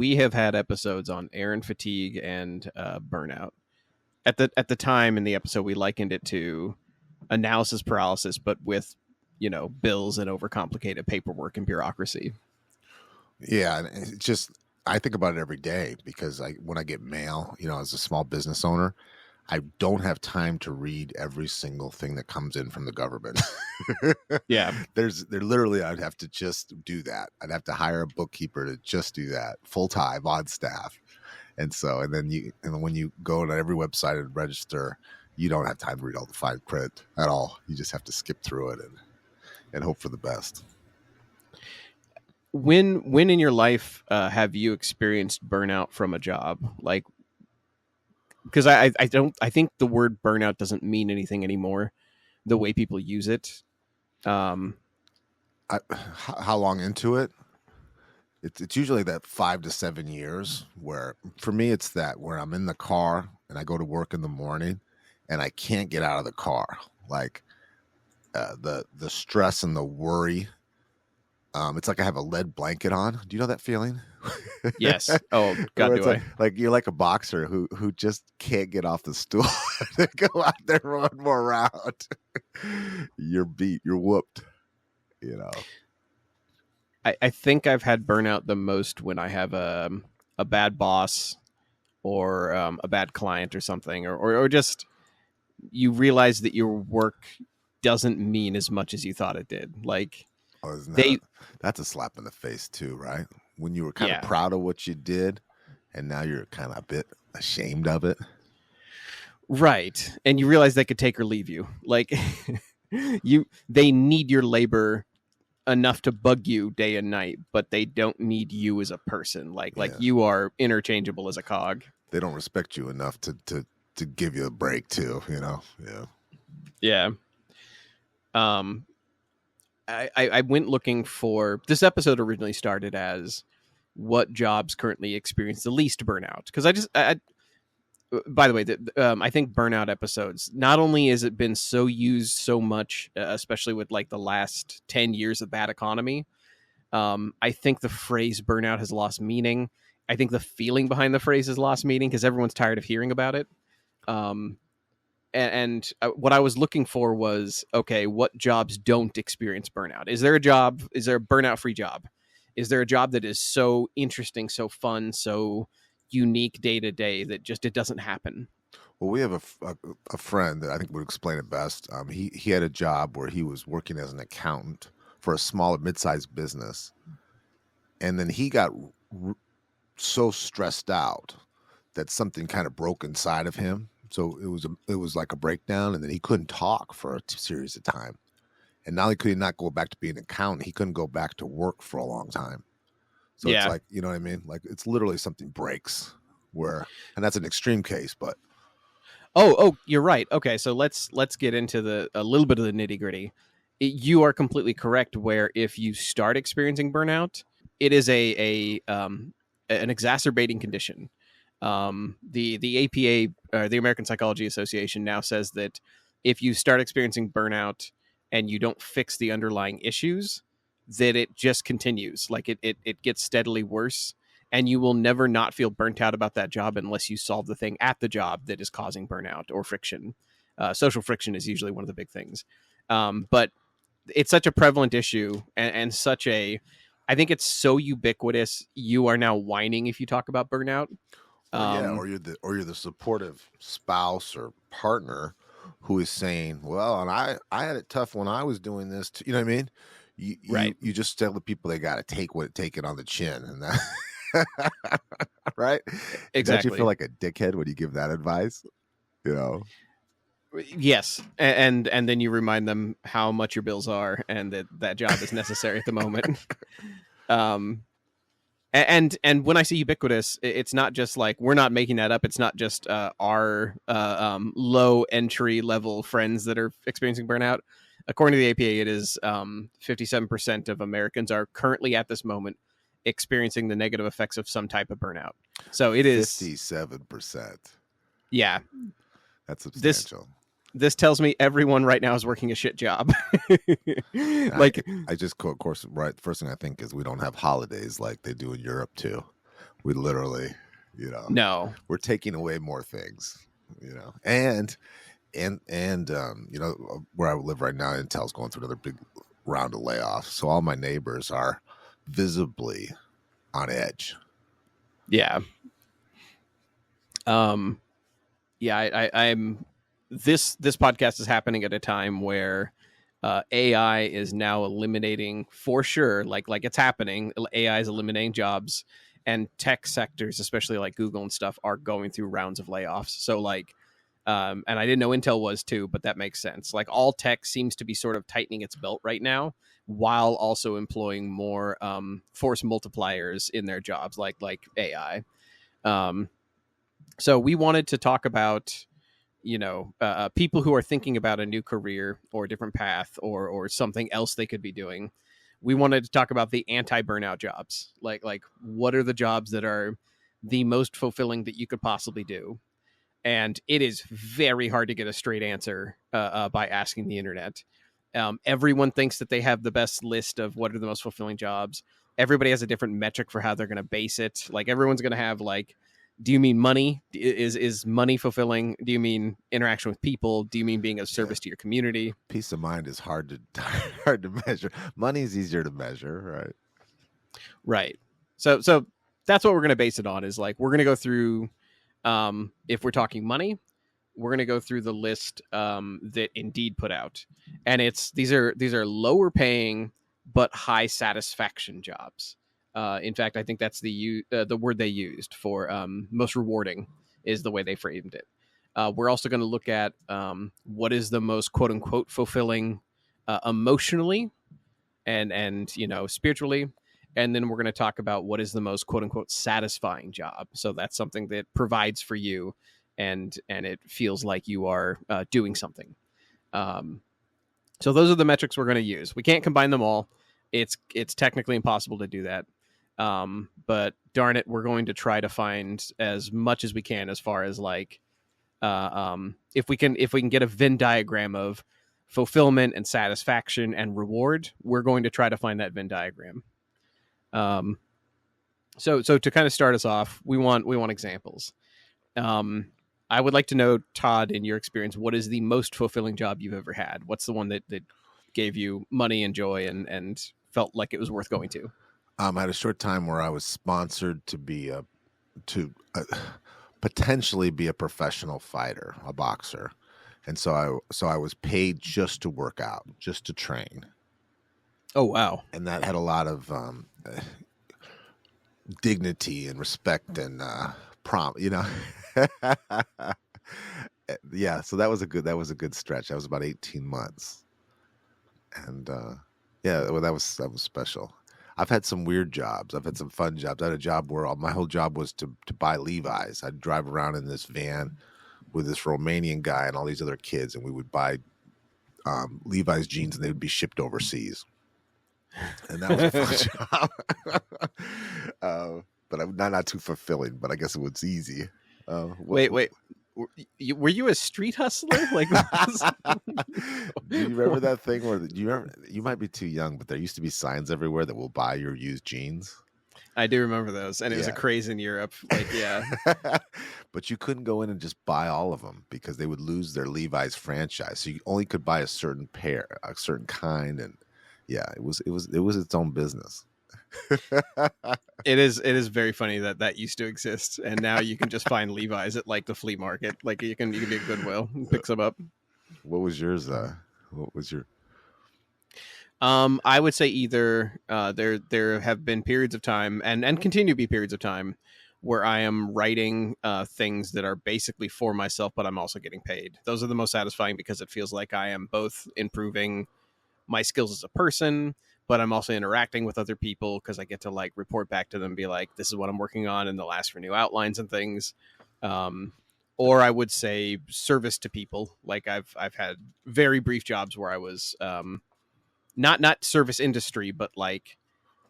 we have had episodes on errand fatigue and burnout. At the time in the episode, we likened it to analysis paralysis, but with bills and overcomplicated paperwork and bureaucracy. Yeah, and it's just I think about it every day because when I get mail, as a small business owner, I don't have time to read every single thing that comes in from the government. Yeah. I'd have to just do that. I'd have to hire a bookkeeper to just do that full time on staff. And then when you go to every website and register, you don't have time to read all the fine print at all. You just have to skip through it and hope for the best. When in your life have you experienced burnout from a job? Like, because I think the word burnout doesn't mean anything anymore, the way people use it. How long into it? It's usually that 5 to 7 years where, for me, it's that where I'm in the car and I go to work in the morning and I can't get out of the car. Like the stress and the worry. It's like I have a lead blanket on. Do you know that feeling? Yes. Oh, God, do I. Like you're like a boxer who just can't get off the stool to go out there one more round. You're beat. You're whooped. I think I've had burnout the most when I have a bad boss or a bad client or something, or just you realize that your work doesn't mean as much as you thought it did. Like, that's a slap in the face too, right? When you were kind of proud of what you did and now you're kind of a bit ashamed of it. Right. And you realize they could take or leave you. Like they need your labor enough to bug you day and night, but they don't need you as a person. Like you are interchangeable as a cog. They don't respect you enough to give you a break too, Yeah. I went looking for this episode. Originally started as what jobs currently experience the least burnout, because by the way, I think burnout episodes, not only has it been so used so much, especially with like the last 10 years of bad economy, I think the phrase burnout has lost meaning. I think the feeling behind the phrase has lost meaning because everyone's tired of hearing about it. And what I was looking for was, okay, what jobs don't experience burnout? Is there a burnout-free job? Is there a job that is so interesting, so fun, so unique day to day that just it doesn't happen? Well, we have a friend that I think would explain it best. He had a job where he was working as an accountant for a small mid-sized business, and then he got so stressed out that something kind of broke inside of him. So it was like a breakdown, and then he couldn't talk for a series of time. And now he could not go back to being an accountant. He couldn't go back to work for a long time. So it's like, you know what I mean? Like it's literally something breaks and that's an extreme case, but. Oh, you're right. Okay. So let's get into a little bit of the nitty gritty. You are completely correct where if you start experiencing burnout, it is an exacerbating condition. The APA, the American Psychology Association, now says that if you start experiencing burnout and you don't fix the underlying issues, that it just continues. Like it gets steadily worse, and you will never not feel burnt out about that job unless you solve the thing at the job that is causing burnout or friction. Social friction is usually one of the big things. But it's such a prevalent issue and such a, I think it's so ubiquitous. You are now whining if you talk about burnout. Or you're the supportive spouse or partner who is saying, well, and I had it tough when I was doing this too. You know what I mean? You just tell the people they got to take it on the chin, and that right? Exactly. Don't you feel like a dickhead when you give that advice? Yes, and then you remind them how much your bills are and that job is necessary at the moment. And when I say ubiquitous, it's not just like, we're not making that up. It's not just our low entry level friends that are experiencing burnout. According to the APA, it is 57% of Americans are currently at this moment experiencing the negative effects of some type of burnout. So it is 57%. Yeah, that's substantial. This tells me everyone right now is working a shit job. I just, of course, right. First thing I think is we don't have holidays like they do in Europe too, We literally, you know, No. we're taking away more things, you know, and you know, where I live right now, Intel's going through another big round of layoffs. So all my neighbors are visibly on edge. Yeah. Um. Yeah. I'm. This podcast is happening at a time where AI is now eliminating for sure. Like it's happening. AI is eliminating jobs, and tech sectors, especially like Google and stuff, are going through rounds of layoffs. So like. And I didn't know Intel was too, but that makes sense. Like all tech seems to be sort of tightening its belt right now, while also employing more force multipliers in their jobs, like AI. Um, so we wanted to talk about people who are thinking about a new career or a different path or something else they could be doing. We wanted to talk about the anti-burnout jobs, like what are the jobs that are the most fulfilling that you could possibly do. And it is very hard to get a straight answer by asking the internet. Everyone thinks that they have the best list of what are the most fulfilling jobs. Everybody has a different metric for how they're going to base it. Like everyone's going to have like, do you mean money? Is money fulfilling? Do you mean interaction with people? Do you mean being of Yeah, service to your community? peace of mind is hard to hard to measure. Money is easier to measure, right? Right. So that's what we're going to base it on. Is like we're going to go through. If we're talking money, we're going to go through the list that Indeed put out, and these are lower paying but high satisfaction jobs. In fact, I think that's the word they used for most rewarding is the way they framed it. We're also going to look at what is the most quote unquote fulfilling emotionally and spiritually, and then we're going to talk about what is the most quote unquote satisfying job. So that's something that provides for you and it feels like you are doing something. um, so those are the metrics we're going to use. We can't combine them all. It's technically impossible to do that. But darn it, we're going to try to find as much as we can as far as like if we can get a Venn diagram of fulfillment and satisfaction and reward, we're going to try to find that Venn diagram. Um, so to kind of start us off, we want examples. Um, I would like to know, Todd, in your experience, what is the most fulfilling job you've ever had? What's the one that gave you money and joy and felt like it was worth going to? I had a short time where I was sponsored to be a to potentially be a professional fighter, a boxer, and so I was paid just to work out, just to train, Oh wow. and that had a lot of dignity and respect and prom, you know. Yeah, so that was a good stretch. That was about 18 months, and yeah, well, that was special. I've had some weird jobs. I've had some fun jobs. I had a job where my whole job was to buy Levi's. I'd drive around in this van with this Romanian guy and all these other kids, and we would buy Levi's jeans, and they would be shipped overseas. And that was a fun job. But I'm not too fulfilling. But I guess it was easy. What? Wait. Were you a street hustler? Like, Do you remember that thing where do you remember? You might be too young, but there used to be signs everywhere that will buy your used jeans. I do remember those, and it was a Yeah. craze in Europe. Like, yeah, But you couldn't go in and just buy all of them because they would lose their Levi's franchise. So you only could buy a certain pair, a certain kind, and yeah, it was its own business. it is very funny that used to exist, and now you can just find Levi's at like the flea market. Like you can be at Goodwill and pick some up. What was yours? What was your? I would say either there have been periods of time and continue to be periods of time where I am writing things that are basically for myself, but I'm also getting paid. Those are the most satisfying because it feels like I am both improving my skills as a person, but I'm also interacting with other people because I get to like report back to them and be like, this is what I'm working on, and they'll ask for new outlines and things. Um, or I would say service to people. Like I've had very brief jobs where I was not service industry, but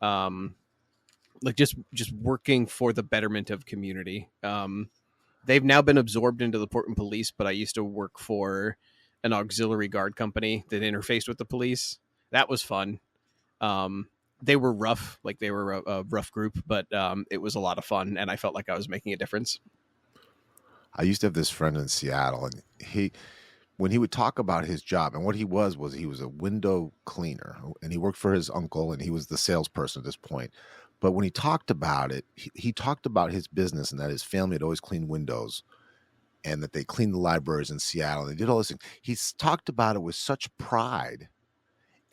um, like just working for the betterment of community. They've now been absorbed into the Portland Police, but I used to work for an auxiliary guard company that interfaced with the police. That was fun. Um, they were rough, like they were a rough group, but it was a lot of fun, and I felt like I was making a difference. I used to have this friend in Seattle, and when he would talk about his job and what he was he was a window cleaner, and he worked for his uncle, and he was the salesperson at this point. But when he talked about it, he talked about his business and that his family had always cleaned windows and that they cleaned the libraries in Seattle. And they did all this thing. He's talked about it with such pride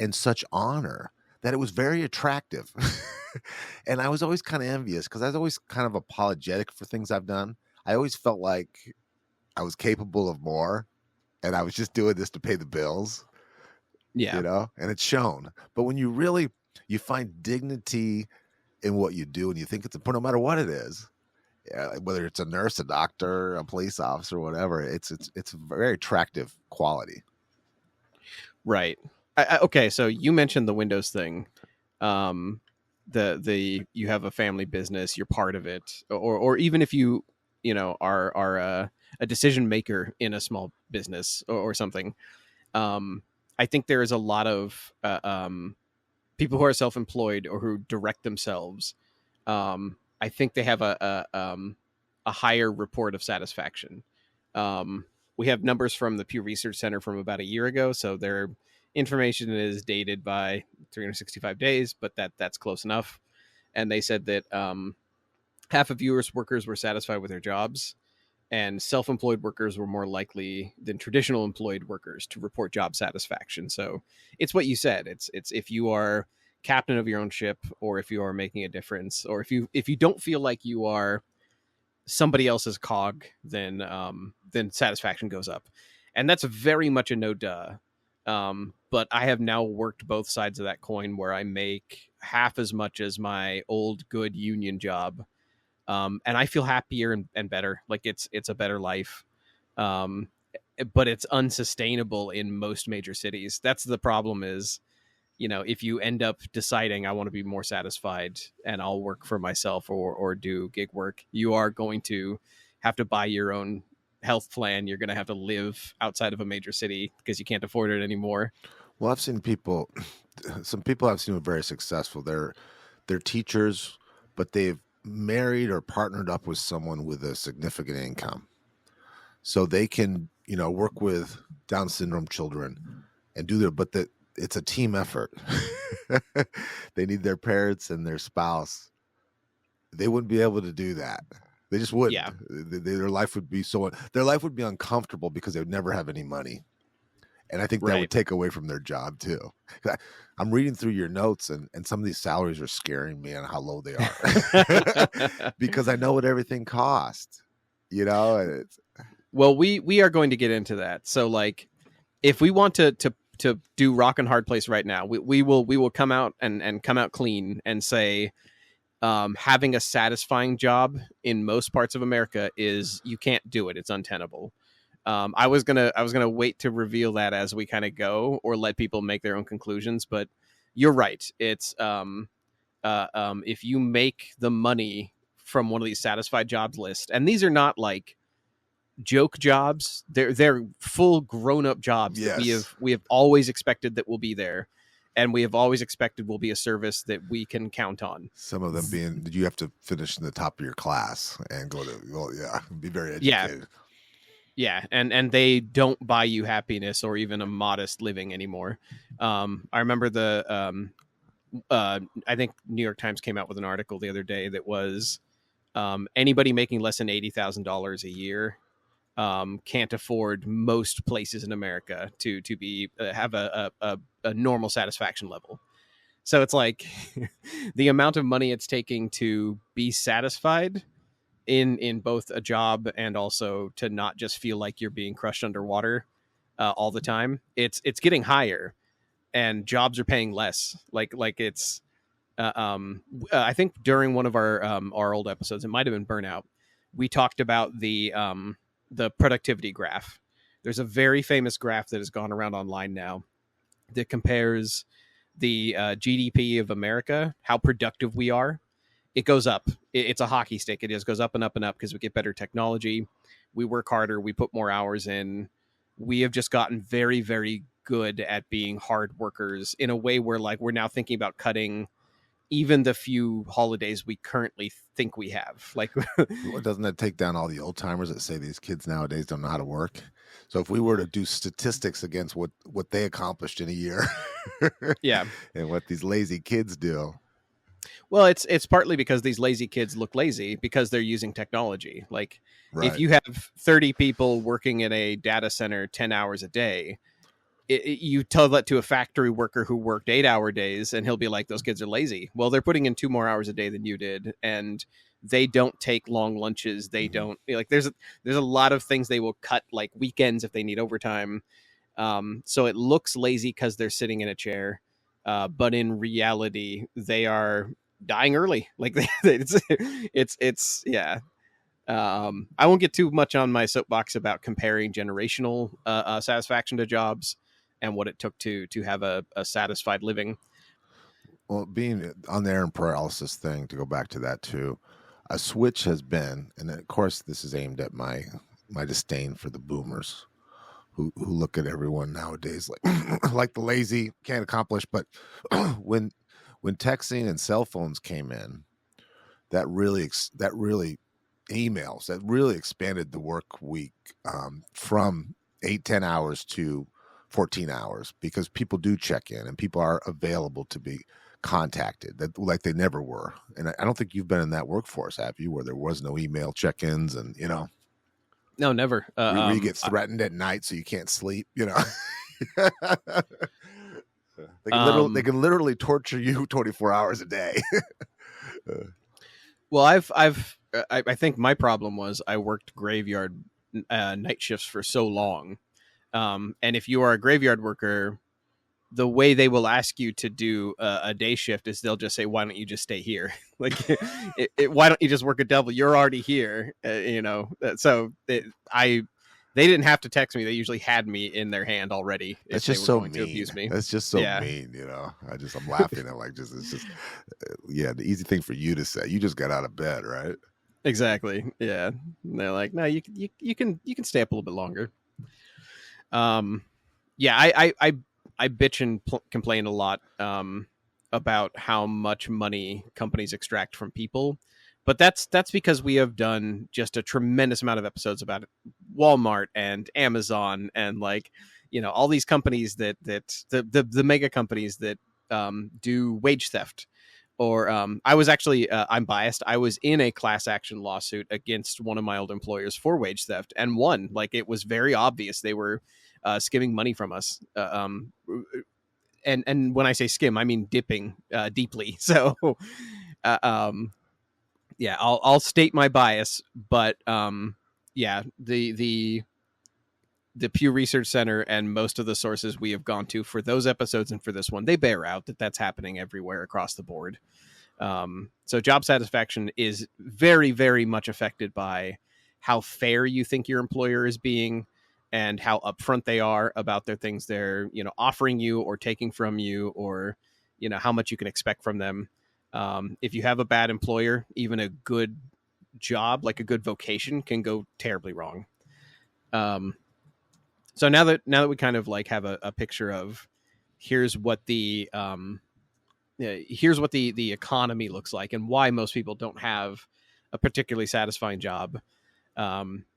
and such honor that it was very attractive. And I was always kind of envious because I was always kind of apologetic for things I've done. I always felt like I was capable of more and I was just doing this to pay the bills, Yeah, and it's shown. But when you find dignity in what you do and you think it's important, no matter what it is, whether it's a nurse, a doctor, a police officer, whatever, it's a very attractive quality. right. Okay, so you mentioned the Windows thing. Um, the you have a family business, you're part of it, or even if you are a decision maker in a small business or something. I think there is a lot of people who are self-employed or who direct themselves. I think they have a higher report of satisfaction. We have numbers from the Pew Research Center from about a year ago, so their information is dated by 365 days, but that's close enough. And they said that half of U.S. workers were satisfied with their jobs, and self-employed workers were more likely than traditional employed workers to report job satisfaction. So it's what you said. It's if you are captain of your own ship, or if you are making a difference, or if you don't feel like you are somebody else's cog, then satisfaction goes up, and that's very much a no duh. But I have now worked both sides of that coin, where I make half as much as my old good union job, and I feel happier and better. Like it's a better life, um, but it's unsustainable in most major cities. That's the problem. Is if you end up deciding I want to be more satisfied and I'll work for myself or do gig work, you are going to have to buy your own health plan. You're going to have to live outside of a major city because you can't afford it anymore. Well, I've seen people, some people I've seen who are very successful. They're teachers, but they've married or partnered up with someone with a significant income, so they can work with Down syndrome children and do their. But that it's a team effort. They need their parents and their spouse. They wouldn't be able to do that. They just wouldn't. Yeah, Their life would be their life would be uncomfortable because they would never have any money. And I think that would right. take away from their job too. I'm reading through your notes, and some of these salaries are scaring me on how low they are because I know what everything costs. It's, Well, we are going to get into that. So like, if we want to do rock and hard place right now, we will come out and come out clean and say, having a satisfying job in most parts of America is, you can't do it. It's untenable. I was gonna wait to reveal that as we kind of go, or let people make their own conclusions. But you're right. It's if you make the money from one of these satisfied jobs list, and these are not like joke jobs. They're full grown up jobs that we yes. have we have always expected that will be there, and we have always expected will be a service that we can count on. Some of them being you have to finish in the top of your class and be very Yeah, educated. yeah, and they don't buy you happiness or even a modest living anymore. I remember I think New York Times came out with an article the other day that was, anybody making less than $80,000 a year can't afford most places in America to be have a normal satisfaction level. So it's like the amount of money it's taking to be satisfied in both a job and also to not just feel like you're being crushed underwater all the time. It's getting higher, and jobs are paying less. Like it's I think during one of our old episodes, it might have been Burnout, we talked about the productivity graph. There's a very famous graph that has gone around online now that compares the GDP of America, how productive we are. It goes up. It's a hockey stick. It just goes up and up and up because we get better technology. We work harder. We put more hours in. We have just gotten very, very good at being hard workers in a way where, like, we're now thinking about cutting. even the few holidays we currently think we have. Like, Well, doesn't that take down all the old timers that say these kids nowadays don't know how to work? So if we were to do statistics against what they accomplished in a year yeah. and what these lazy kids do, Well, it's partly because these lazy kids look lazy because they're using technology. Like, if right? you have 30 people working in a data center 10 hours a day, you tell that to a factory worker who worked 8-hour days, and he'll be like, those kids are lazy. Well, they're putting in 2 more hours a day than you did, and they don't take long lunches. They Mhm. don't, like, there's a lot of things they will cut, like weekends if they need overtime. So it looks lazy because they're sitting in a chair, but in reality, they are dying early. Like, it's yeah. I won't get too much on my soapbox about comparing generational satisfaction to jobs and what it took to have a satisfied living. Well, being on the Aaron paralysis thing, to go back to that too, a switch has been, and of course, this is aimed at my disdain for the boomers who look at everyone nowadays like like the lazy can't accomplish. But when when texting and cell phones came in, that really emails that really expanded the work week from 8-10 hours to 14 hours, because people do check in and people are available to be contacted that like they never were. And I don't think you've been in that workforce, have you, where there was no email check-ins and No, never. where you get threatened at night so you can't sleep. They Um, can literally torture you 24 hours a day. well, I think my problem was I worked graveyard night shifts for so long, and if you are a graveyard worker, the way they will ask you to do a day shift is they'll just say, "Why don't you just stay here? Like, why don't you just work a double? You're already here." So they didn't have to text me. They usually had me in their hand already if That's they just were so going to mean. abuse me. That's just so Yeah, mean. I'm laughing at like just it's just yeah, the easy thing for you to say. You just got out of bed, right? exactly. Yeah, and they're like, "No, you can stay up a little bit longer." Um, yeah, I bitch and complain a lot about how much money companies extract from people, but that's because we have done just a tremendous amount of episodes about Walmart and Amazon and, like, all these companies that the mega companies that do wage theft. Or I was actually I'm biased. I was in a class action lawsuit against one of my old employers for wage theft and won. Like, it was very obvious they were skimming money from us. And when I say skim, I mean dipping deeply. So, uh, um, yeah, I'll state my bias, but yeah, the Pew Research Center and most of the sources we have gone to for those episodes and for this one, they bear out that that's happening everywhere across the board. So job satisfaction is very, very much affected by how fair you think your employer is being and how upfront they are about their things they're, offering you or taking from you, or, how much you can expect from them. If you have a bad employer, even a good job, like a good vocation, can go terribly wrong. Um, so now that we kind of like have a picture of here's what the economy looks like and why most people don't have a particularly satisfying job.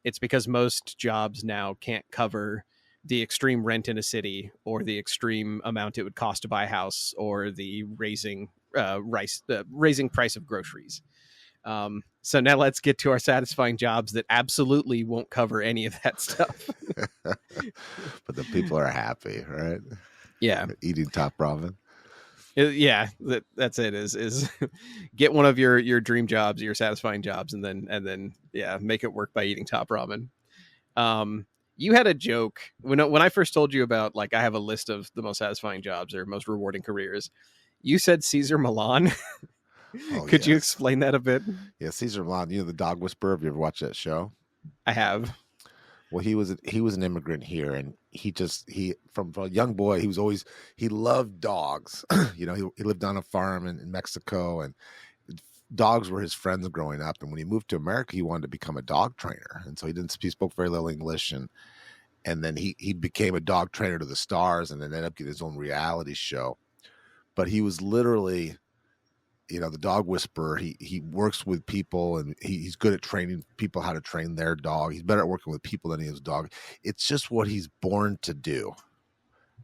It's because most jobs now can't cover the extreme rent in a city, or the extreme amount it would cost to buy a house, or the raising price of groceries. So now let's get to our satisfying jobs that absolutely won't cover any of that stuff. But the people are happy, right? Yeah. Eating top ramen. Yeah, that's it. Is get one of your dream jobs, your satisfying jobs, and then yeah, make it work by eating top ramen. You had a joke when I first told you about, like, I have a list of the most satisfying jobs or most rewarding careers. You said Caesar Milan. Oh Could you yes, explain that a bit? yeah. Caesar Milan, the dog whisperer. Have you ever watched that show? I have. Well, he was an immigrant here, and he from a young boy he loved dogs. He lived on a farm in Mexico, and dogs were his friends growing up. And when he moved to America, he wanted to become a dog trainer, and so he spoke very little English, and then he became a dog trainer to the stars, and then ended up getting his own reality show. But he was literally the dog whisperer. He works with people, and he's good at training people how to train their dog. He's better at working with people than he is dog. It's just what he's born to do.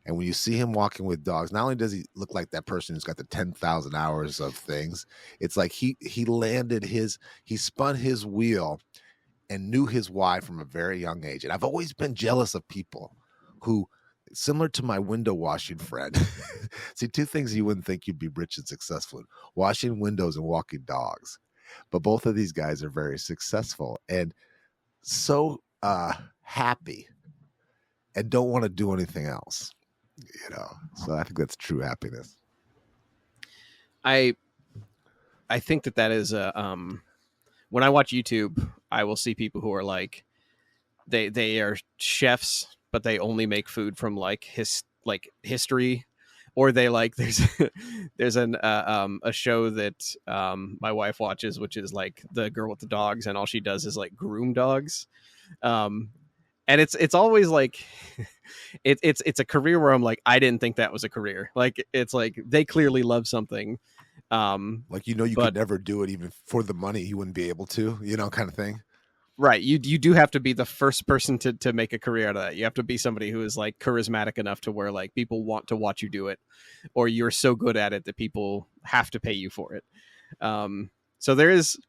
And when you see him walking with dogs, not only does he look like that person who's got the 10,000 hours of things, it's like he spun his wheel and knew his why from a very young age. And I've always been jealous of people who, similar to my window washing friend, see, two things you wouldn't think you'd be rich and successful in: washing windows and walking dogs. But both of these guys are very successful and so happy and don't want to do anything else. So I think that's true happiness. I think that is when I watch YouTube, I will see people who are like they are chefs, but they only make food from like history, or they like there's a show that my wife watches, which is like the girl with the dogs, and all she does is like groom dogs. Um, and it's always like it's a career where I'm like, I didn't think that was a career. Like it's like they clearly love something. Like, you But could never do it even for the money. You wouldn't be able to, kind of thing. right, you do have to be the first person to make a career out of that. You have to be somebody who is like charismatic enough to where like people want to watch you do it, or you're so good at it that people have to pay you for it. So there is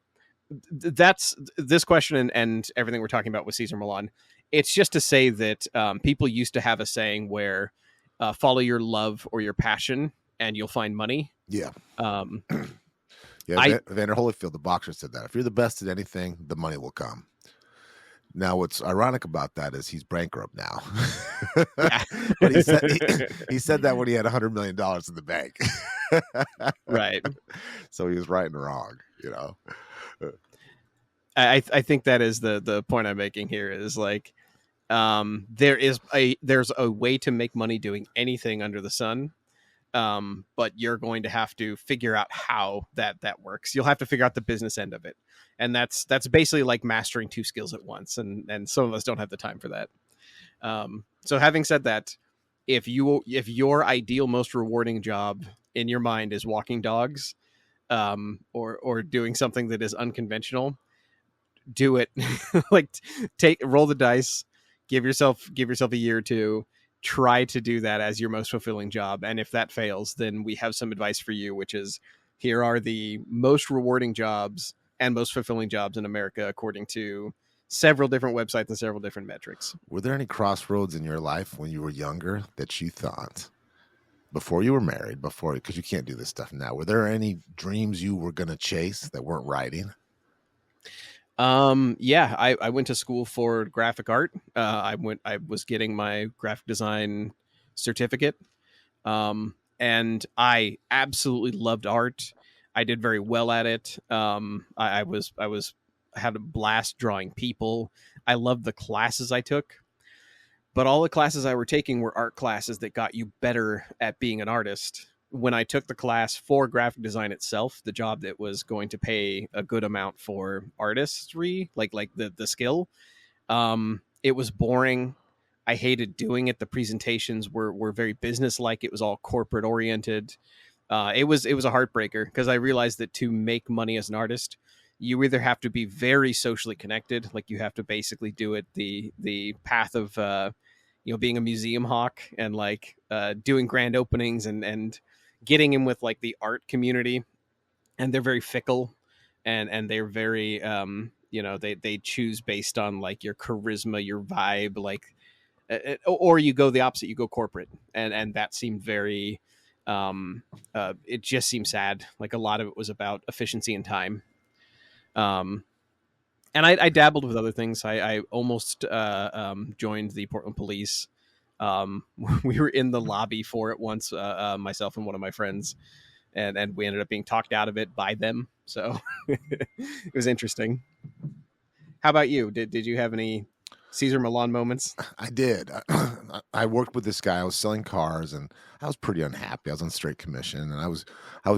that's this question, and everything we're talking about with Caesar Milan. It's just to say that people used to have a saying where follow your love or your passion and you'll find money. Yeah. Um, Yeah. Vander Holyfield, the boxer, said that if you're the best at anything, the money will come. Now, what's ironic about that is he's bankrupt now. yeah. But he said that when he had $100 million in the bank. Right. So he was right and wrong, I think that is the point I'm making here is like there's a way to make money doing anything under the sun. But you're going to have to figure out how that works. You'll have to figure out the business end of it, and that's basically like mastering two skills at once. And some of us don't have the time for that. So having said that, if your ideal, most rewarding job in your mind is walking dogs, or doing something that is unconventional, do it. Like roll the dice, give yourself a year or two, try to do that as your most fulfilling job. And if that fails, then we have some advice for you, which is here are the most rewarding jobs and most fulfilling jobs in America according to several different websites and several different metrics. Were there any crossroads in your life when you were younger that you thought, before you were married, because you can't do this stuff now, were there any dreams you were going to chase that weren't writing? Yeah, I went to school for graphic art. I was getting my graphic design certificate. And I absolutely loved art. I did very well at it. I had a blast drawing people. I loved the classes I took, but all the classes I were taking were art classes that got you better at being an artist. When I took the class for graphic design itself, the job that was going to pay a good amount for artistry, like the skill, it was boring. I hated doing it. The presentations were very business-like. It was all corporate oriented. It was a heartbreaker because I realized that to make money as an artist, you either have to be very socially connected, like you have to basically do it the path of being a museum hawk and like doing grand openings and getting in with like the art community, and they're very fickle, and they're very they choose based on like your charisma, your vibe, like or you go the opposite, you go corporate, and that seemed very it just seemed sad. Like a lot of it was about efficiency and time. And I dabbled with other things. I almost joined the Portland Police. We were in the lobby for it once, myself and one of my friends, and we ended up being talked out of it by them. So it was interesting. How about you? Did you have any Caesar Milan moments? I did. I worked with this guy. I was selling cars, and I was pretty unhappy. I was on straight commission, and I was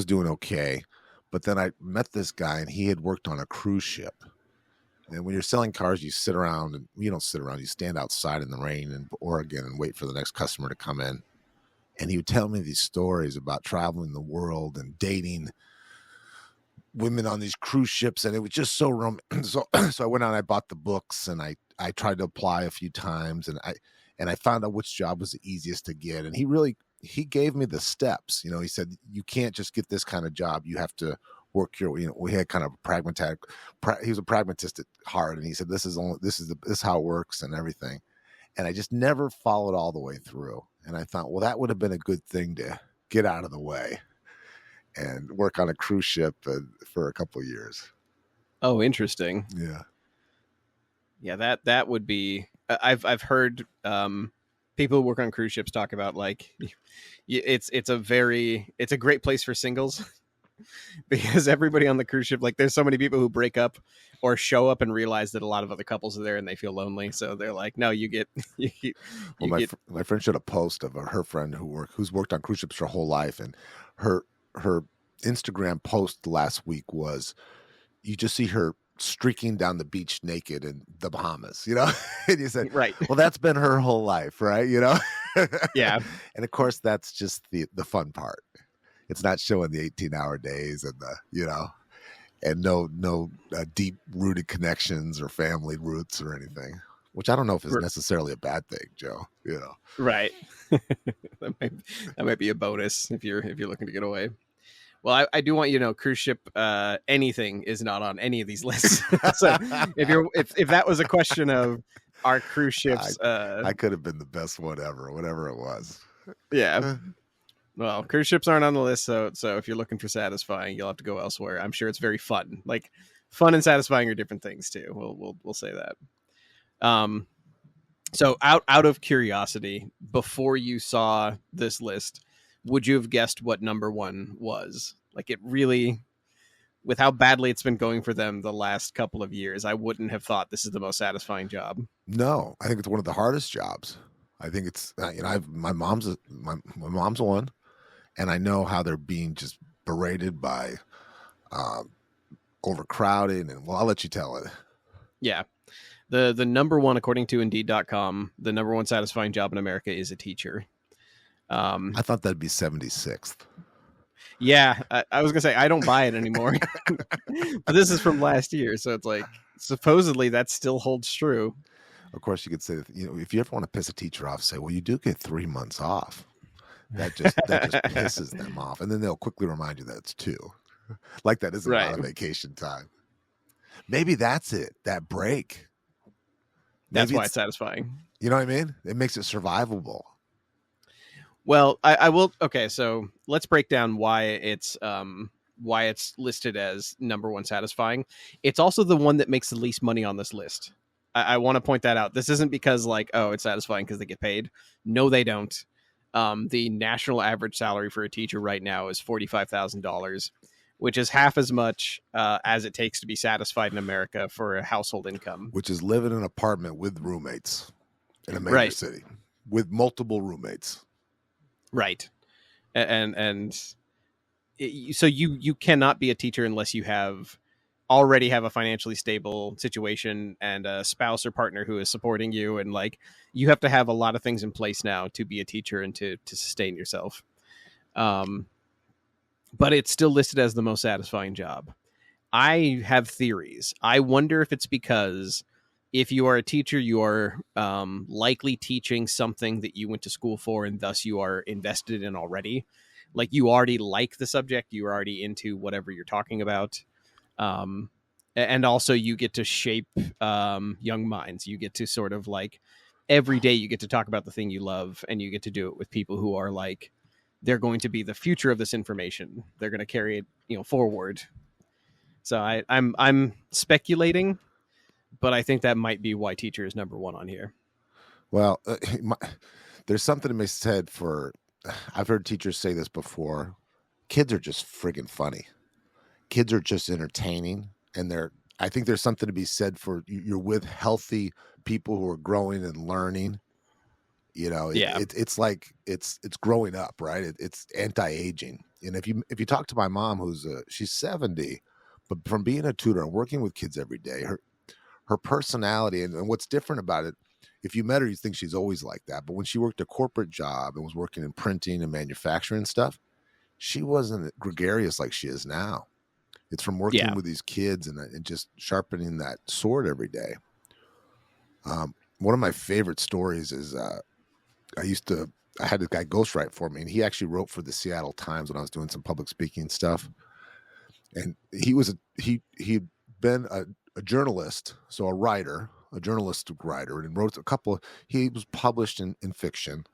doing okay. But then I met this guy, and he had worked on a cruise ship. And when you're selling cars, you sit around, and you don't sit around. You stand outside in the rain in Oregon and wait for the next customer to come in. And he would tell me these stories about traveling the world and dating women on these cruise ships, and it was just so so I went out and I bought the books, and I tried to apply a few times, and I found out which job was the easiest to get. And he gave me the steps. He said, you can't just get this kind of job. You have to work your, we had kind of he was a pragmatist at heart, and he said, this is how it works and everything. And I just never followed all the way through. And I thought, well, that would have been a good thing to get out of the way and work on a cruise ship for a couple of years. Oh, interesting. Yeah. Yeah, that would be. I've heard people who work on cruise ships talk about like it's a great place for singles because everybody on the cruise ship, like there's so many people who break up or show up and realize that a lot of other couples are there and they feel lonely, so they're like, no, you get my friend showed a post of her friend who's worked on cruise ships her whole life, and her Instagram post last week was, you just see her streaking down the beach naked in the Bahamas, and you said, right. Well, that's been her whole life, right? Yeah. And of course, that's just the fun part. It's not showing the 18-hour days and and no deep rooted connections or family roots or anything, which I don't know if is necessarily a bad thing, Joe. Right. that might be a bonus if you're looking to get away. Well, I do want you to know, cruise ship anything is not on any of these lists. So if that was a question of are cruise ships, I could have been the best one ever, whatever it was. Yeah. Well, cruise ships aren't on the list, so if you're looking for satisfying, you'll have to go elsewhere. I'm sure it's very fun. Like, fun and satisfying are different things too. We'll say that. So out of curiosity, before you saw this list, would you have guessed what number one was? Like, it really, with how badly it's been going for them the last couple of years, I wouldn't have thought this is the most satisfying job. No, I think it's one of the hardest jobs. I think it's my mom's one, and I know how they're being just berated by overcrowding, and I'll let you tell it. Yeah. The number one, according to Indeed.com, the number one satisfying job in America is a teacher. I thought that'd be 76th. Yeah, I was gonna say I don't buy it anymore, but this is from last year, so it's like supposedly that still holds true. Of course, you could say, if you ever want to piss a teacher off, say, well, you do get 3 months off. That just pisses them off, and then they'll quickly remind you that it's 2. Like that isn't a lot of vacation time. Maybe that's it. That break. That's why it's satisfying. You know what I mean? It makes it survivable. Well, I will. Okay, so let's break down why it's listed as number one satisfying. It's also the one that makes the least money on this list. I want to point that out. This isn't because like, oh, it's satisfying because they get paid. No, they don't. The national average salary for a teacher right now is $45,000, which is half as much as it takes to be satisfied in America for a household income. Which is live in an apartment with roommates in a major city with multiple roommates. Right. So you cannot be a teacher unless you already have a financially stable situation and a spouse or partner who is supporting you. And like, you have to have a lot of things in place now to be a teacher and to sustain yourself. But it's still listed as the most satisfying job. I have theories. I wonder if it's because if you are a teacher, you are likely teaching something that you went to school for, and thus you are invested in already. Like, you already like the subject, you're already into whatever you're talking about. And also you get to shape young minds. You get to sort of like every day you get to talk about the thing you love, and you get to do it with people who are like, they're going to be the future of this information. They're going to carry it, forward. So I'm speculating, but I think that might be why teacher is number one on here. Well, there's something to be said for, I've heard teachers say this before. Kids are just friggin' funny. Kids are just entertaining, and I think there's something to be said for you're with healthy people who are growing and learning. It's like it's growing up, right? It's anti-aging. And if you talk to my mom, she's 70, but from being a tutor and working with kids every day, her personality and what's different about it, if you met her, you think she's always like that. But when she worked a corporate job and was working in printing and manufacturing and stuff, she wasn't gregarious like she is now. It's from working Yeah. with these kids and just sharpening that sword every day. One of my favorite stories is I used to I had this guy ghostwrite for me, and he actually wrote for the Seattle Times when I was doing some public speaking stuff. And he'd been a journalist, so a writer, a journalistic writer, and wrote a couple. He was published in fiction,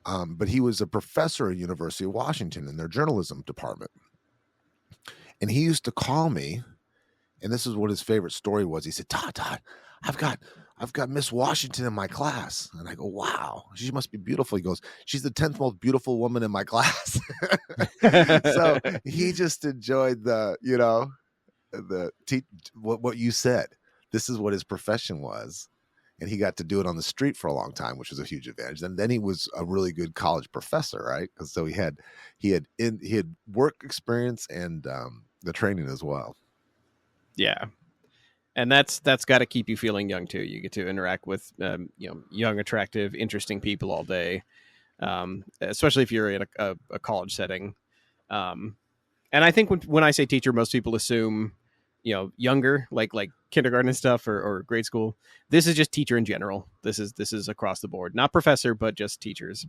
but he was a professor at University of Washington in their journalism department. And he used to call me, and this is what his favorite story was. He said, Todd, I've got Miss Washington in my class. And I go, wow, she must be beautiful. He goes, she's the 10th most beautiful woman in my class. So he just enjoyed what you said. This is what his profession was. And he got to do it on the street for a long time, which was a huge advantage. And then he was a really good college professor, right? Because so he had work experience and the training as well. Yeah. And that's got to keep you feeling young too. You get to interact with young, attractive, interesting people all day, especially if you're in a college setting. And I think when I say teacher, most people assume younger, like kindergarten and stuff, or grade school. This is just teacher in general. This is across the board, not professor, but just teachers.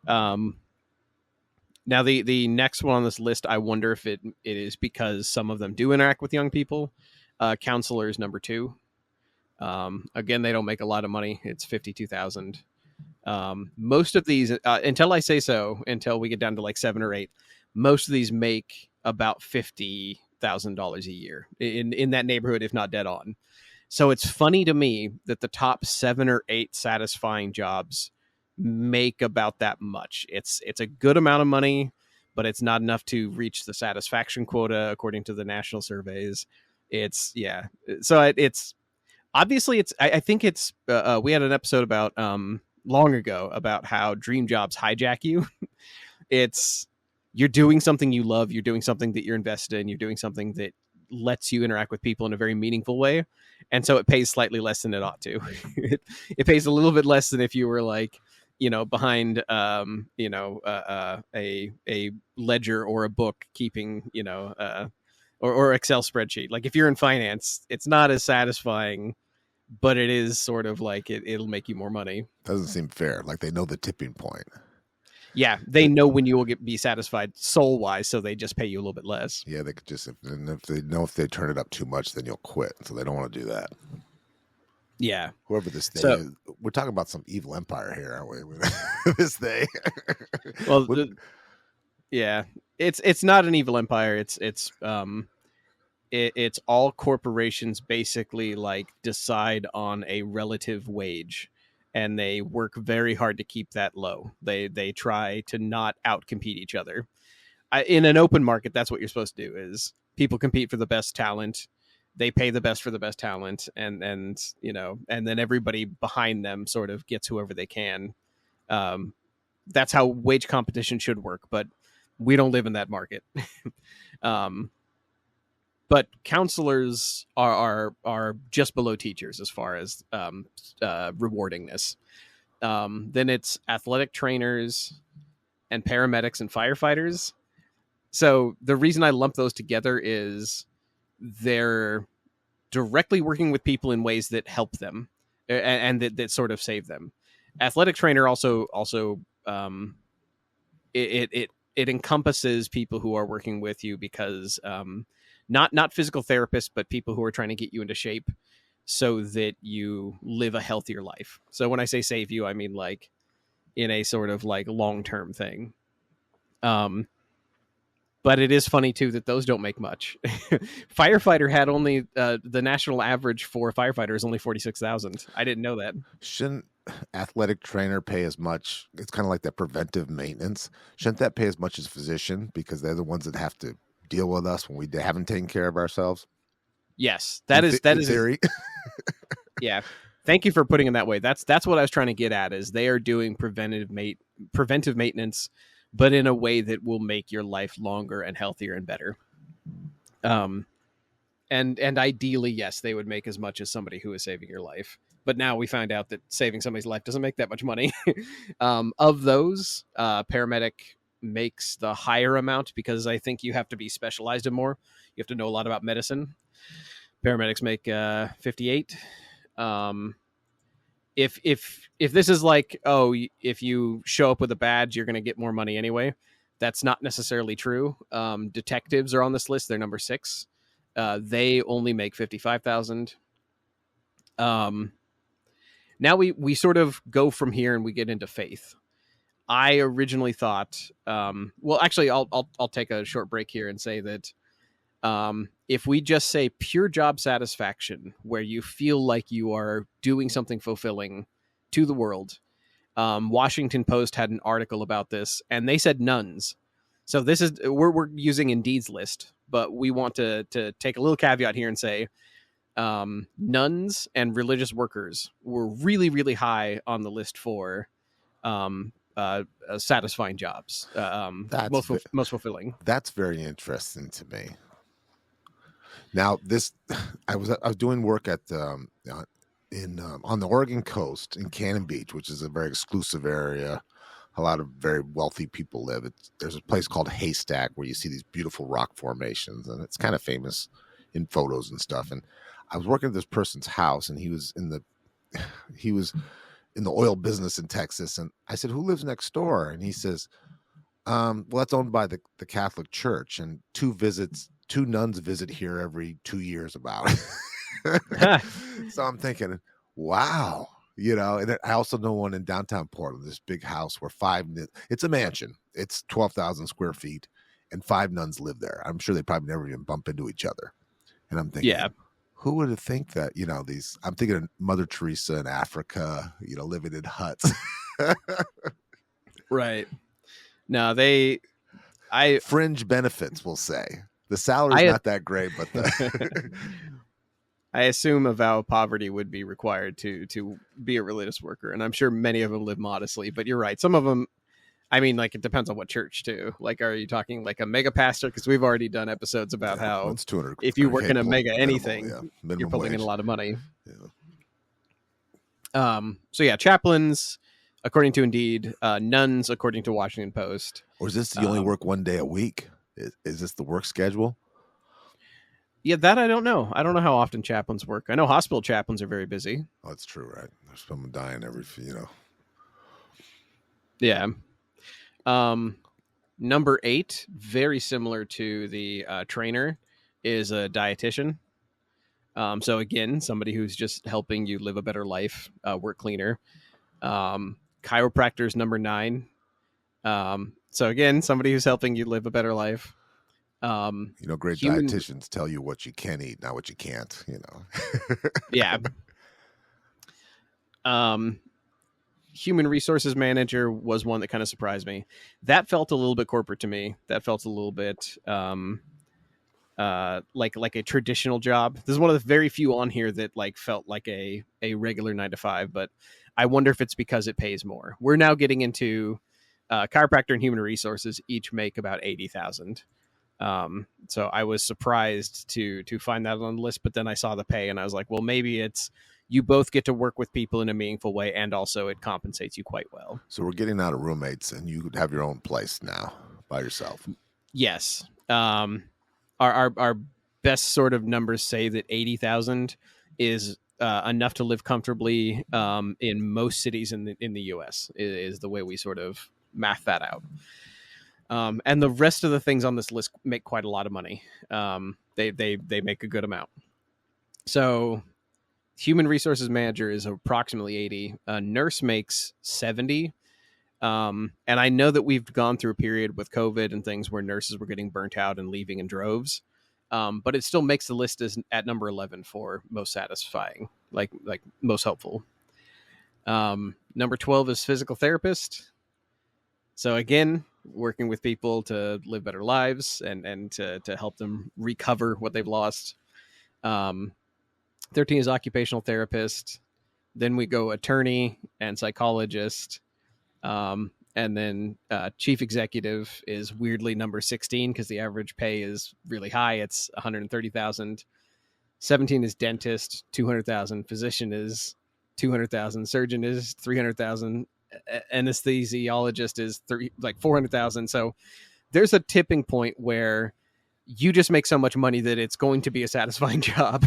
Now the next one on this list, I wonder if it is because some of them do interact with young people. Counselors, number 2. Again, they don't make a lot of money. It's 52,000. Most of these, until I say so, until we get down to like 7 or 8, most of these make about $50,000 a year, in that neighborhood, if not dead on. So it's funny to me that the top 7 or 8 satisfying jobs make about that much. It's a good amount of money, but it's not enough to reach the satisfaction quota according to the national surveys. It's so it's obviously I think it's we had an episode about long ago about how dream jobs hijack you. It's you're doing something you love, you're doing something that you're invested in, you're doing something that lets you interact with people in a very meaningful way, and so it pays slightly less than it ought to. It pays a little bit less than if you were like behind a ledger or a book keeping or Excel spreadsheet. Like if you're in finance, it's not as satisfying, but it is sort of like it'll make you more money. Doesn't seem fair. Like they know the tipping point. Yeah, they know when you will be satisfied soul wise, so they just pay you a little bit less. Yeah, they could just if they know if they turn it up too much, then you'll quit. So they don't want to do that. Yeah. Whoever this thing is, we're talking about some evil empire here, aren't we? This thing. Well, yeah, it's not an evil empire. It's all corporations basically like decide on a relative wage, and they work very hard to keep that low. They try to not outcompete each other. In an open market, that's what you're supposed to do. Is people compete for the best talent, they pay the best for the best talent, and then everybody behind them sort of gets whoever they can. That's how wage competition should work, but we don't live in that market. But counselors are just below teachers as far as rewardingness. Then it's athletic trainers and paramedics and firefighters. So the reason I lump those together is they're directly working with people in ways that help them and that sort of save them. Athletic trainer also it encompasses people who are working with you because not physical therapists, but people who are trying to get you into shape so that you live a healthier life. So when I say save you, I mean like in a sort of like long-term thing. But it is funny too that those don't make much. Firefighter had only the national average for a firefighter is only 46,000. I didn't know that. Shouldn't athletic trainer pay as much? It's kind of like that preventive maintenance. Shouldn't that pay as much as physician because they're the ones that have to deal with us when we haven't taken care of ourselves? Yes, that is theory. Yeah. Thank you for putting it that way. That's what I was trying to get at is they are doing preventive maintenance, but in a way that will make your life longer and healthier and better. And ideally, yes, they would make as much as somebody who is saving your life. But now we find out that saving somebody's life doesn't make that much money. Of those, paramedic makes the higher amount because I think you have to be specialized in more. You have to know a lot about medicine. Paramedics make 58. If this is like, oh, if you show up with a badge, you're going to get more money anyway. That's not necessarily true. Detectives are on this list. They're number 6. They only make 55,000. Now we sort of go from here and we get into faith. I originally thought, well, actually, I'll take a short break here and say that if we just say pure job satisfaction, where you feel like you are doing something fulfilling to the world, Washington Post had an article about this, and they said nuns. So this is we're using Indeed's list, but we want to take a little caveat here and say nuns and religious workers were really, really high on the list for satisfying jobs, most fulfilling. That's very interesting to me. Now, this I was doing work at on the Oregon coast in Cannon Beach, which is a very exclusive area. A lot of very wealthy people live. There's a place called Haystack where you see these beautiful rock formations, and it's kind of famous in photos and stuff. And I was working at this person's house, and he was in the oil business in Texas. And I said, "Who lives next door?" And he says, "Well, that's owned by the Catholic Church, and two nuns visit here every 2 years about." So I'm thinking, wow. And I also know one in downtown Portland, this big house where it's a mansion. It's 12,000 square feet and 5 nuns live there. I'm sure they probably never even bump into each other. And I'm thinking, yeah, who would have think that, I'm thinking of Mother Teresa in Africa, living in huts. right. No, fringe benefits, we'll say. The salary's not that great, but I assume a vow of poverty would be required to be a religious worker, and I'm sure many of them live modestly. But you're right, some of them. I mean, like, it depends on what church too. Like, are you talking like a mega pastor? Because we've already done episodes about how it's 200. If you work in a mega anything, minimum you're pulling wage. in a lot of money. Yeah. So yeah, chaplains, according to Indeed, nuns, according to Washington Post. Or is this you only work 1 day a week? Is this the work schedule? Yeah, that I don't know. I don't know how often chaplains work. I know hospital chaplains are very busy. Oh, that's true, right? There's someone dying every. Yeah. Number 8, very similar to the trainer, is a dietitian. So again, somebody who's just helping you live a better life, work cleaner. Chiropractor's number 9. So again, somebody who's helping you live a better life. Great dietitians tell you what you can eat, not what you can't. Yeah. Human resources manager was one that kind of surprised me. That felt a little bit corporate to me. That felt a little bit like a traditional job. This is one of the very few on here that like felt like a regular 9-to-5, but I wonder if it's because it pays more. We're now getting into chiropractor and human resources each make about 80,000. So I was surprised to find that on the list, but then I saw the pay and I was like, well, maybe it's you both get to work with people in a meaningful way, and also it compensates you quite well. So we're getting out of roommates, and you have your own place now by yourself. Yes. Our best sort of numbers say that 80,000 is enough to live comfortably in most cities in the U.S. is the way we sort of math that out. And the rest of the things on this list make quite a lot of money. They make a good amount. So human resources manager is approximately 80. A nurse makes 70. And I know that we've gone through a period with COVID and things where nurses were getting burnt out and leaving in droves. But it still makes the list at number 11 for most satisfying, like most helpful. Number 12 is physical therapist. So again, working with people to live better lives and to help them recover what they've lost. 13 is occupational therapist. Then we go attorney and psychologist. And then chief executive is weirdly number 16 because the average pay is really high. It's 130,000. 17 is dentist, 200,000. Physician is 200,000. Surgeon is 300,000. anesthesiologist is like 400,000. So there's a tipping point where you just make so much money that it's going to be a satisfying job.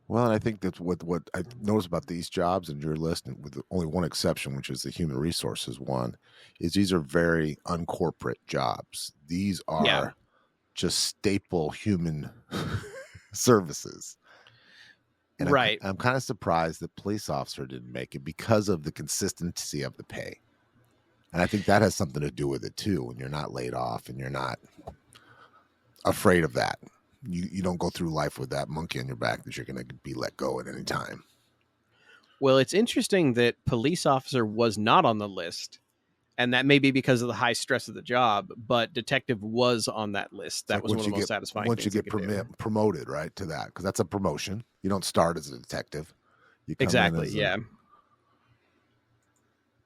Well, and I think that's what I noticed about these jobs in your list, and with only one exception, which is the human resources one, is these are very uncorporate jobs. These Yeah. are just staple human services. And Right. I'm kind of surprised that police officer didn't make it because of the consistency of the pay. And I think that has something to do with it too. When you're not laid off and you're not afraid of that, you don't go through life with that monkey on your back that you're going to be let go at any time. Well, it's interesting that police officer was not on the list, and that may be because of the high stress of the job, but detective was on that list. That was one of the most satisfying once you things get promoted, right, to that, because that's a promotion. You don't start as a detective. You come exactly. in as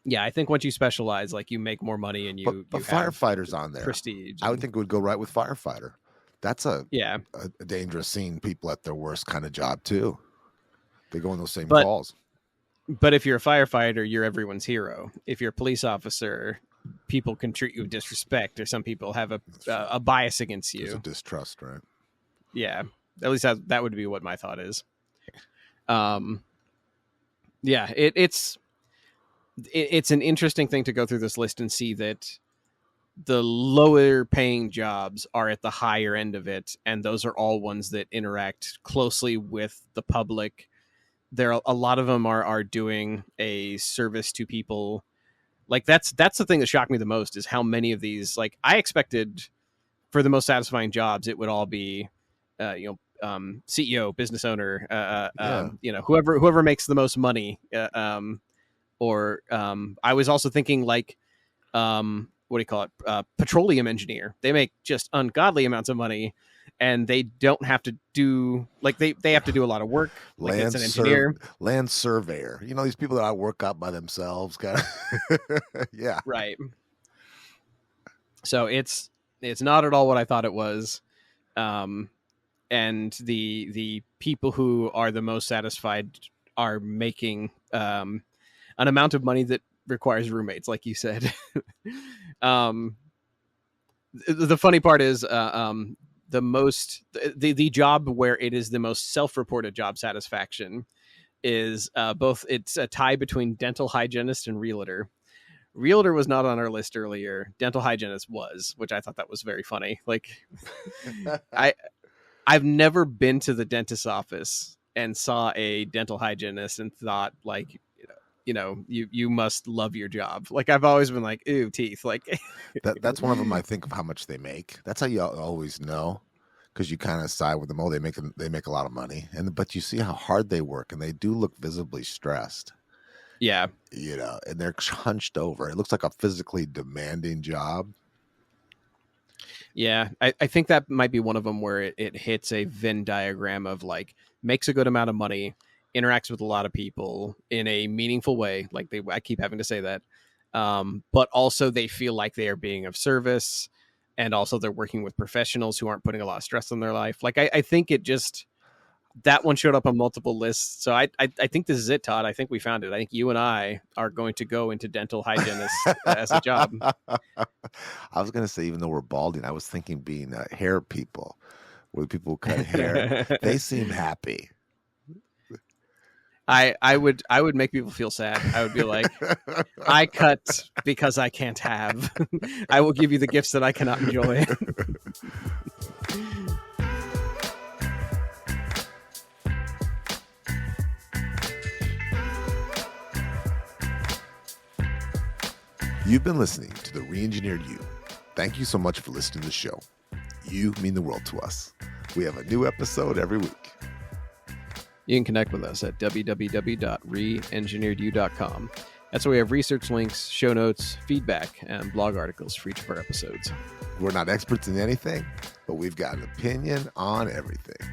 Yeah, I think once you specialize, like you make more money and you firefighters on there. Prestige. I would think it would go right with firefighter. That's a yeah a dangerous scene. People at their worst kind of job too. They go in those same calls. But if you're a firefighter, you're everyone's hero. If you're a police officer, people can treat you with disrespect, or some people have a bias against you. There's a distrust, right? Yeah, at least that would be what my thought is. Yeah, it's an interesting thing to go through this list and see that the lower paying jobs are at the higher end of it, and those are all ones that interact closely with the public. There, a lot of them are doing a service to people. Like that's the thing that shocked me the most is how many of these. Like I expected for the most satisfying jobs, it would all be, CEO, business owner, whoever makes the most money. I was also thinking like, what do you call it? Petroleum engineer. They make just ungodly amounts of money, and they don't have to do like they have to do a lot of work. Like it's an engineer, land surveyor. You know, these people that I work out by themselves, kind of. Yeah, right. So it's not at all what I thought it was. And the people who are the most satisfied are making an amount of money that requires roommates, like you said. The funny part is the job where it is the most self-reported job satisfaction is both. It's a tie between dental hygienist and realtor. Realtor was not on our list earlier. Dental hygienist was, which I thought that was very funny. Like I've never been to the dentist's office and saw a dental hygienist and thought like, you must love your job. Like I've always been like, ooh, teeth. Like that's one of them. I think of how much they make. That's how you always know, because you kind of side with them. Oh, they make a lot of money, but you see how hard they work, and they do look visibly stressed. Yeah, and they're hunched over. It looks like a physically demanding job. Yeah, I think that might be one of them where it hits a Venn diagram of like makes a good amount of money, interacts with a lot of people in a meaningful way. Like I keep having to say that, but also they feel like they are being of service, and also they're working with professionals who aren't putting a lot of stress on their life. Like I think it just that one showed up on multiple lists. So I think this is it, Todd. I think we found it. I think you and I are going to go into dental hygienist as a job. I was going to say, even though we're balding, I was thinking being hair people, where people cut hair. They seem happy. I would make people feel sad. I would be like, I cut because I can't have. I will give you the gifts that I cannot enjoy. You've been listening to The Re-Engineered You. Thank you so much for listening to the show. You mean the world to us. We have a new episode every week. You can connect with us at www.reengineeredyou.com. That's where we have research links, show notes, feedback, and blog articles for each of our episodes. We're not experts in anything, but we've got an opinion on everything.